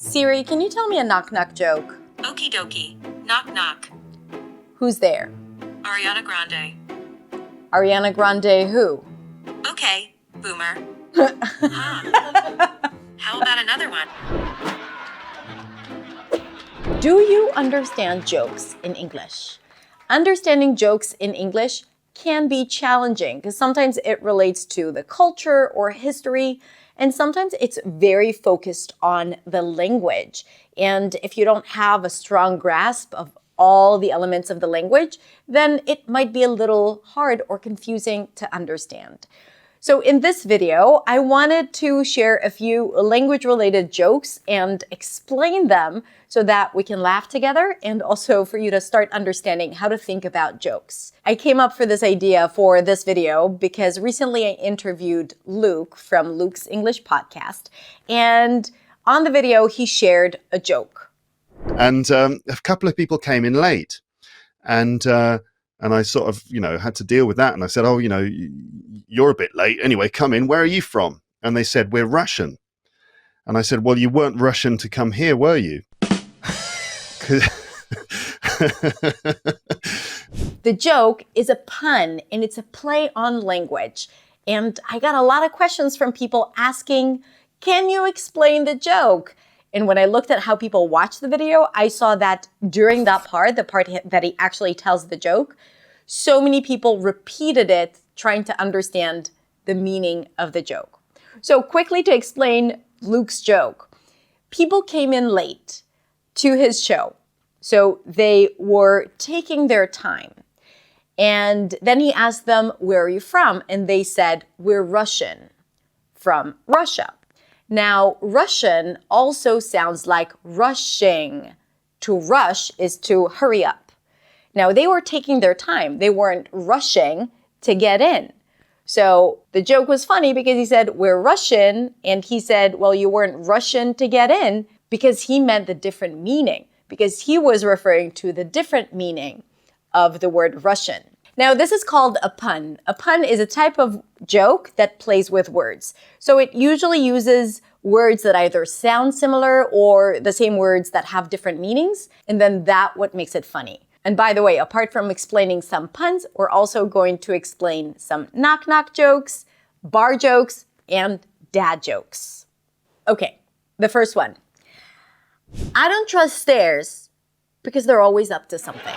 Siri, can you tell me a knock-knock joke? Okie dokie. Knock knock. Who's there? Ariana Grande. Ariana Grande who? Okay, boomer. Huh. How about another one? Do you understand jokes in English? Understanding jokes in English can be challenging because sometimes it relates to the culture or history, and sometimes it's very focused on the language. And if you don't have a strong grasp of all the elements of the language, then it might be a little hard or confusing to understand. So in this video, I wanted to share a few language-related jokes and explain them so that we can laugh together and also for you to start understanding how to think about jokes. I came up for this idea for this video because recently I interviewed Luke from Luke's English podcast, and on the video, he shared a joke. And a couple of people came in late, and I sort of, had to deal with that. And I said, you're a bit late. Anyway, come in. Where are you from? And they said, we're Russian. And I said, well, you weren't Russian to come here, were you? The joke is a pun, and it's a play on language. And I got a lot of questions from people asking, can you explain the joke? And when I looked at how people watch the video, I saw that during that part, the part that he actually tells the joke, so many people repeated it, trying to understand the meaning of the joke. So quickly to explain Luke's joke. People came in late to his show. So they were taking their time. And then he asked them, where are you from? And they said, we're Russian, from Russia. Now, Russian also sounds like rushing. To rush is to hurry up. Now, they were taking their time. They weren't rushing to get in. So the joke was funny because he said, we're Russian. And he said, well, you weren't Russian to get in, because he meant the different meaning, because he was referring to the different meaning of the word Russian. Now, this is called a pun. A pun is a type of joke that plays with words. So it usually uses words that either sound similar or the same words that have different meanings, and then that's what makes it funny. And by the way, apart from explaining some puns, we're also going to explain some knock-knock jokes, bar jokes, and dad jokes. Okay, the first one. I don't trust stairs because they're always up to something.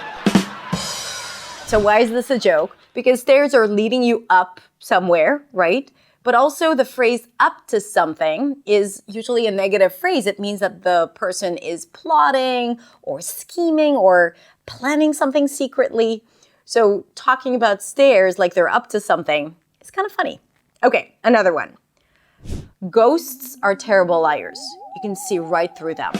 So why is this a joke? Because stairs are leading you up somewhere, right? But also the phrase up to something is usually a negative phrase. It means that the person is plotting or scheming or planning something secretly. So talking about stairs like they're up to something is kind of funny. Okay, another one. Ghosts are terrible liars. You can see right through them.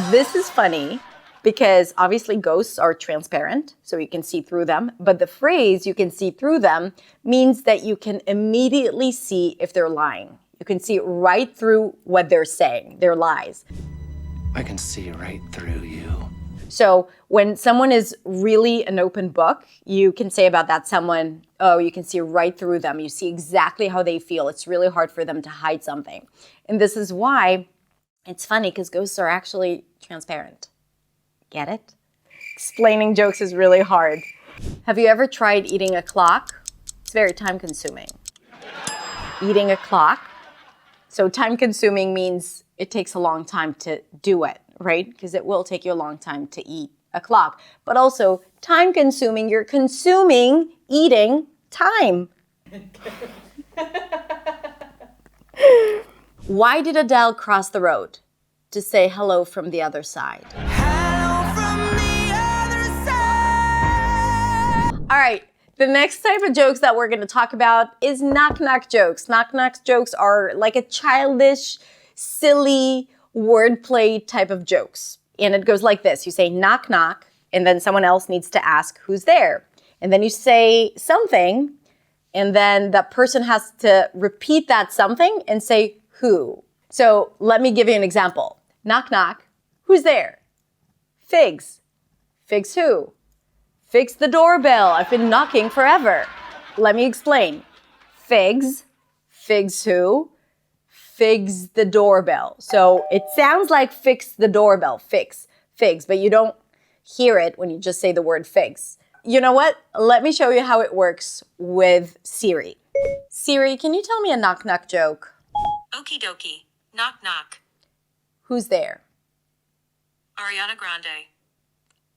This is funny because obviously ghosts are transparent, so you can see through them. But the phrase you can see through them means that you can immediately see if they're lying. You can see right through what they're saying, their lies. I can see right through you. So when someone is really an open book, you can say about that someone, oh, you can see right through them. You see exactly how they feel. It's really hard for them to hide something. And this is why it's funny, because ghosts are actually transparent. Get it? Explaining jokes is really hard. Have you ever tried eating a clock? It's very time consuming. Eating a clock. So time consuming means it takes a long time to do it, right? Because it will take you a long time to eat a clock. But also time consuming, you're consuming eating time. Why did Adele cross the road? To say hello from the other side. All right, the next type of jokes that we're going to talk about is knock-knock jokes. Knock-knock jokes are like a childish, silly, wordplay type of jokes. And it goes like this. You say knock-knock, and then someone else needs to ask who's there. And then you say something, and then that person has to repeat that something and say who. So let me give you an example. Knock, knock. Who's there? Figs. Figs who? Fix the doorbell. I've been knocking forever. Let me explain. Figs. Figs who? figs the doorbell. So it sounds like fix the doorbell, figs, but you don't hear it when you just say the word figs. You know what? Let me show you how it works with Siri. Siri, can you tell me a knock-knock joke? Okie dokie. Knock knock. Who's there? Ariana Grande.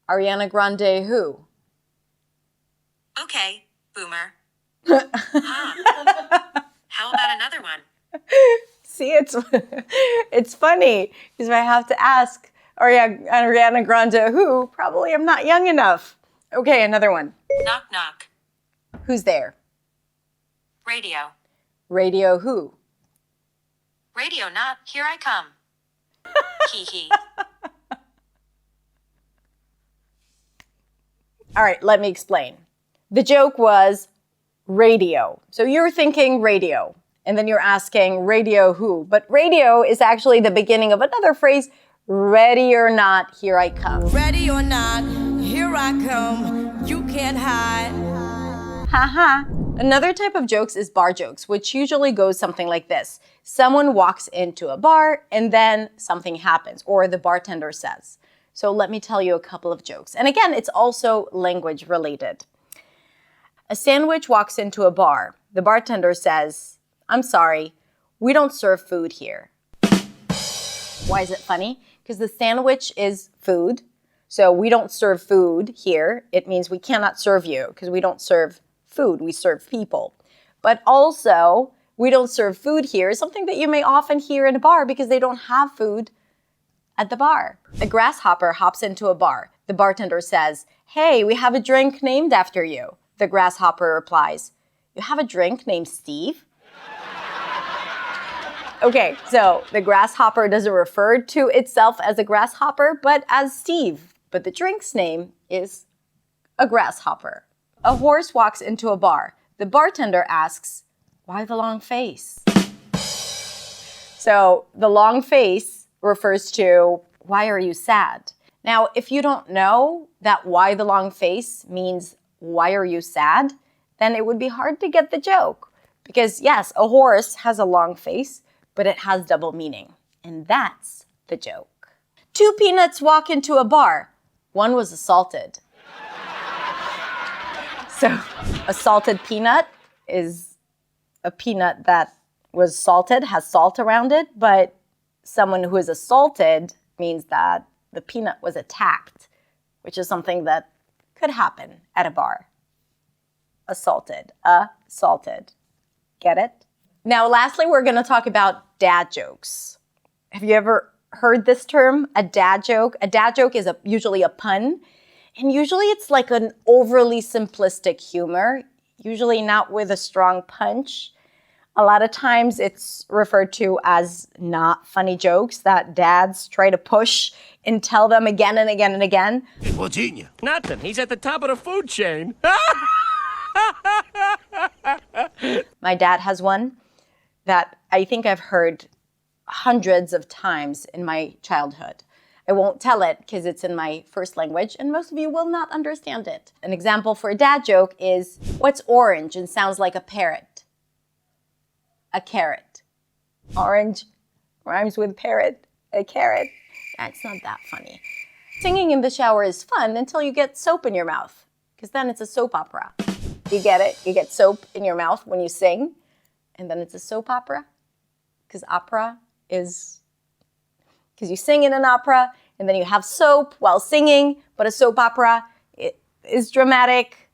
Ariana Grande who? Okay, Boomer. Huh. How about another one? See, it's funny because if I have to ask Ariana Grande who, probably I'm not young enough. Okay, another one. Knock knock. Who's there? Radio. Radio who? Radio not, here I come. Hee hee. All right, let me explain. The joke was radio. So you're thinking radio, and then you're asking radio who? But radio is actually the beginning of another phrase, ready or not, here I come. Ready or not, here I come. You can't hide. Haha. Another type of jokes is bar jokes, which usually goes something like this. Someone walks into a bar and then something happens, or the bartender says. So let me tell you a couple of jokes. And again, it's also language related. A sandwich walks into a bar. The bartender says, I'm sorry, we don't serve food here. Why is it funny? Because the sandwich is food. So we don't serve food here. It means we cannot serve you because we don't serve food, we serve people. But also, we don't serve food here, something that you may often hear in a bar because they don't have food at the bar. A grasshopper hops into a bar. The bartender says, hey, we have a drink named after you. The grasshopper replies, you have a drink named Steve? Okay, so the grasshopper doesn't refer to itself as a grasshopper, but as Steve. But the drink's name is a grasshopper. A horse walks into a bar. The bartender asks, why the long face? So the long face refers to, why are you sad? Now, if you don't know that why the long face means, why are you sad? Then it would be hard to get the joke. Because yes, a horse has a long face, but it has double meaning. And that's the joke. Two peanuts walk into a bar. One was assaulted. So a salted peanut is a peanut that was salted, has salt around it, but someone who is assaulted means that the peanut was attacked, which is something that could happen at a bar. Assaulted. Get it? Now, lastly, we're going to talk about dad jokes. Have you ever heard this term, a dad joke? A dad joke is usually a pun. And usually it's like an overly simplistic humor, usually not with a strong punch. A lot of times it's referred to as not funny jokes that dads try to push and tell them again and again and again. What's eating you? Nothing. He's at the top of the food chain. My dad has one that I think I've heard hundreds of times in my childhood. I won't tell it because it's in my first language and most of you will not understand it. An example for a dad joke is, what's orange and sounds like a parrot? A carrot. Orange rhymes with parrot, a carrot. That's not that funny. Singing in the shower is fun until you get soap in your mouth, because then it's a soap opera. You get it? You get soap in your mouth when you sing, and then it's a soap opera, because opera is, because you sing in an opera, and then you have soap while singing, but a soap opera is dramatic.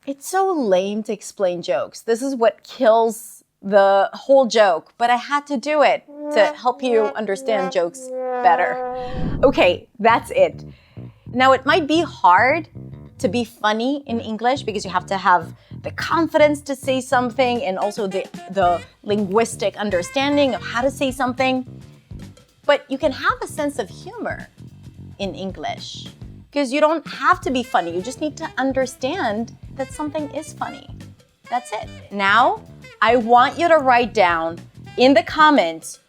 It's so lame to explain jokes. This is what kills the whole joke, but I had to do it to help you understand jokes better. Okay, that's it. Now, it might be hard to be funny in English because you have to have the confidence to say something and also the linguistic understanding of how to say something. But you can have a sense of humor in English because you don't have to be funny. You just need to understand that something is funny. That's it. Now, I want you to write down in the comments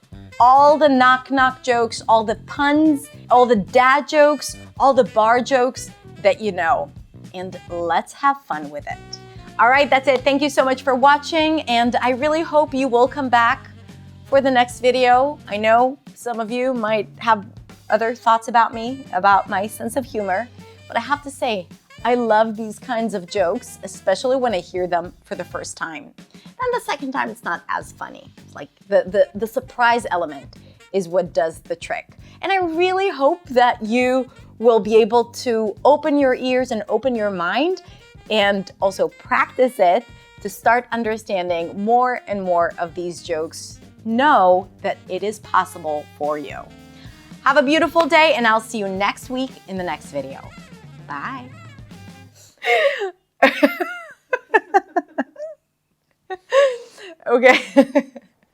all the knock-knock jokes, all the puns, all the dad jokes, all the bar jokes that you know. And let's have fun with it. All right, that's it. Thank you so much for watching. And I really hope you will come back for the next video. I know some of you might have other thoughts about me, about my sense of humor, but I have to say, I love these kinds of jokes, especially when I hear them for the first time. Then the second time, it's not as funny. It's like the surprise element is what does the trick. And I really hope that you will be able to open your ears and open your mind and also practice it to start understanding more and more of these jokes. Know that it is possible for you. Have a beautiful day, and I'll see you next week in the next video. Bye. Okay.